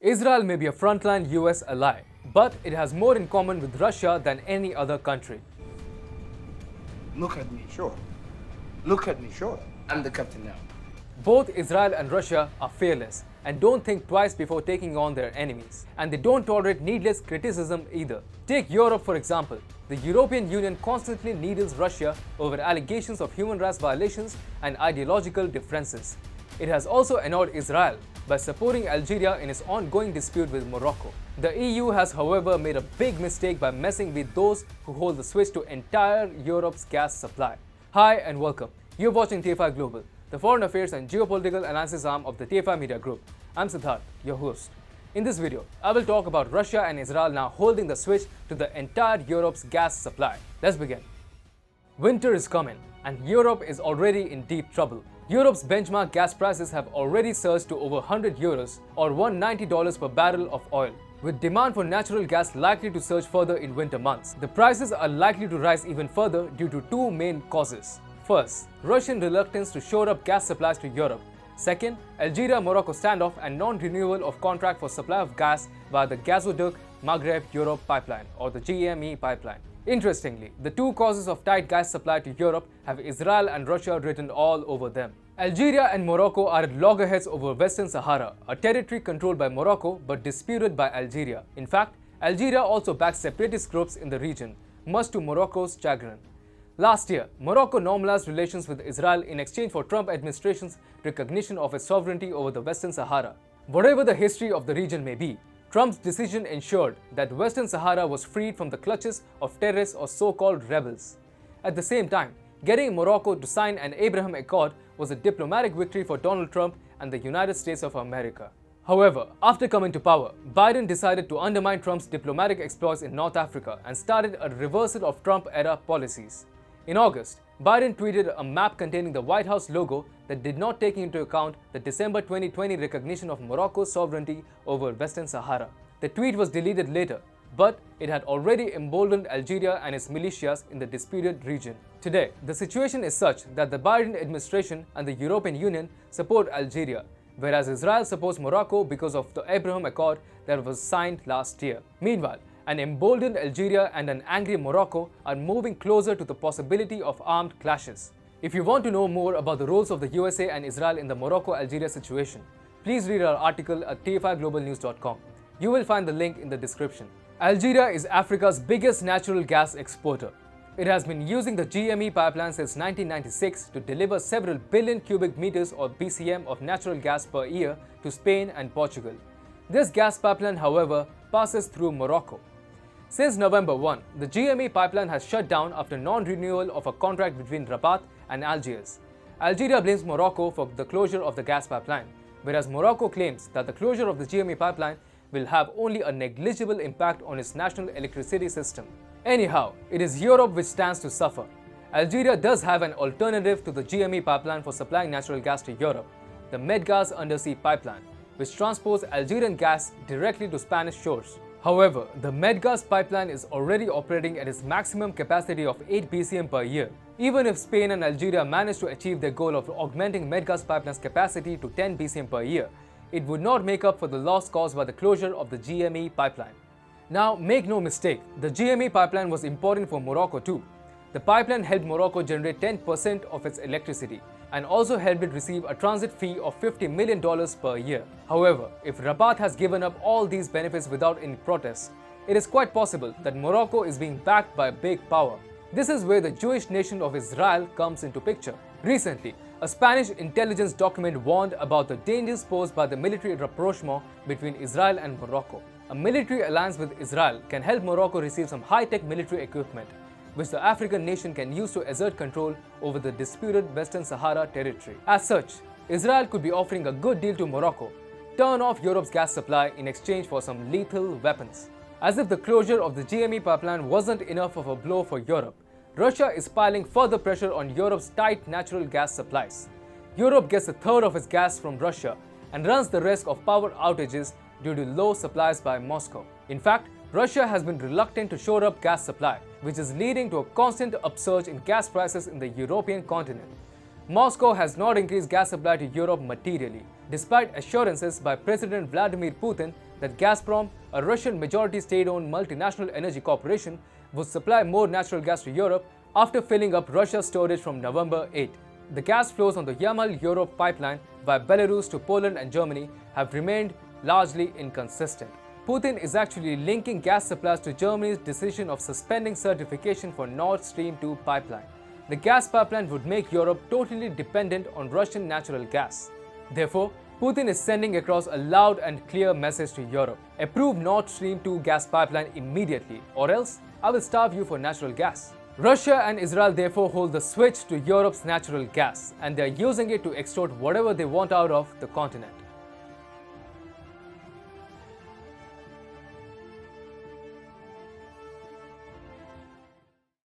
Israel may be a frontline US ally, but it has more in common with Russia than any other country. Look at me, sure. Look at me, sure. I'm the captain now. Both Israel and Russia are fearless and don't think twice before taking on their enemies. And they don't tolerate needless criticism either. Take Europe for example. The European Union constantly needles Russia over allegations of human rights violations and ideological differences. It has also annoyed Israel by supporting Algeria in its ongoing dispute with Morocco. The EU has, however, made a big mistake by messing with those who hold the switch to entire Europe's gas supply. Hi and welcome. You're watching TFI Global, the foreign affairs and geopolitical analysis arm of the TFI Media Group. I'm Siddharth, your host. In this video, I will talk about Russia and Israel now holding the switch to the entire Europe's gas supply. Let's begin. Winter is coming and Europe is already in deep trouble. Europe's benchmark gas prices have already surged to over 100 euros or $190 per barrel of oil. With demand for natural gas likely to surge further in winter months, the prices are likely to rise even further due to two main causes. First, Russian reluctance to shore up gas supplies to Europe. Second, Algeria-Morocco standoff and non-renewal of contract for supply of gas via the Gazoduct Maghreb-Europe pipeline or the GME pipeline. Interestingly, the two causes of tight gas supply to Europe have Israel and Russia written all over them. Algeria and Morocco are at loggerheads over Western Sahara, a territory controlled by Morocco but disputed by Algeria. In fact, Algeria also backs separatist groups in the region, much to Morocco's chagrin. Last year, Morocco normalized relations with Israel in exchange for Trump administration's recognition of its sovereignty over the Western Sahara. Whatever the history of the region may be, Trump's decision ensured that Western Sahara was freed from the clutches of terrorists or so-called rebels. At the same time, getting Morocco to sign an Abraham Accord was a diplomatic victory for Donald Trump and the United States of America. However, after coming to power, Biden decided to undermine Trump's diplomatic exploits in North Africa and started a reversal of Trump-era policies. In August, Biden tweeted a map containing the White House logo that did not take into account the December 2020 recognition of Morocco's sovereignty over Western Sahara. The tweet was deleted later, but it had already emboldened Algeria and its militias in the disputed region. Today, the situation is such that the Biden administration and the European Union support Algeria, whereas Israel supports Morocco because of the Abraham Accord that was signed last year. Meanwhile, an emboldened Algeria and an angry Morocco are moving closer to the possibility of armed clashes. If you want to know more about the roles of the USA and Israel in the Morocco-Algeria situation, please read our article at tfiglobalnews.com. You will find the link in the description. Algeria is Africa's biggest natural gas exporter. It has been using the GME pipeline since 1996 to deliver several billion cubic meters or BCM of natural gas per year to Spain and Portugal. This gas pipeline, however, passes through Morocco. Since November 1, the GME pipeline has shut down after non-renewal of a contract between Rabat and Algiers. Algeria blames Morocco for the closure of the gas pipeline, whereas Morocco claims that the closure of the GME pipeline will have only a negligible impact on its national electricity system. Anyhow, it is Europe which stands to suffer. Algeria does have an alternative to the GME pipeline for supplying natural gas to Europe, the Medgaz undersea pipeline, which transports Algerian gas directly to Spanish shores. However, the Medgaz pipeline is already operating at its maximum capacity of 8 BCM per year. Even if Spain and Algeria manage to achieve their goal of augmenting Medgaz pipeline's capacity to 10 BCM per year, it would not make up for the loss caused by the closure of the GME pipeline. Now, make no mistake, the GME pipeline was important for Morocco too. The pipeline helped Morocco generate 10% of its electricity and also helped it receive a transit fee of $50 million per year. However, if Rabat has given up all these benefits without any protest, it is quite possible that Morocco is being backed by a big power. This is where the Jewish nation of Israel comes into picture. Recently, a Spanish intelligence document warned about the dangers posed by the military rapprochement between Israel and Morocco. A military alliance with Israel can help Morocco receive some high-tech military equipment, which the African nation can use to exert control over the disputed Western Sahara territory. As such, Israel could be offering a good deal to Morocco, turn off Europe's gas supply in exchange for some lethal weapons. As if the closure of the GME pipeline wasn't enough of a blow for Europe, Russia is piling further pressure on Europe's tight natural gas supplies. Europe gets a third of its gas from Russia and runs the risk of power outages due to low supplies by Moscow. In fact, Russia has been reluctant to shore up gas supply, which is leading to a constant upsurge in gas prices in the European continent. Moscow has not increased gas supply to Europe materially, despite assurances by President Vladimir Putin that Gazprom, a Russian majority state-owned multinational energy corporation, would supply more natural gas to Europe after filling up Russia's storage from November 8. The gas flows on the Yamal-Europe pipeline via Belarus to Poland and Germany have remained largely inconsistent. Putin is actually linking gas supplies to Germany's decision of suspending certification for Nord Stream 2 pipeline. The gas pipeline would make Europe totally dependent on Russian natural gas. Therefore, Putin is sending across a loud and clear message to Europe: approve Nord Stream 2 gas pipeline immediately, or else I will starve you for natural gas. Russia and Israel therefore hold the switch to Europe's natural gas, and they are using it to extort whatever they want out of the continent.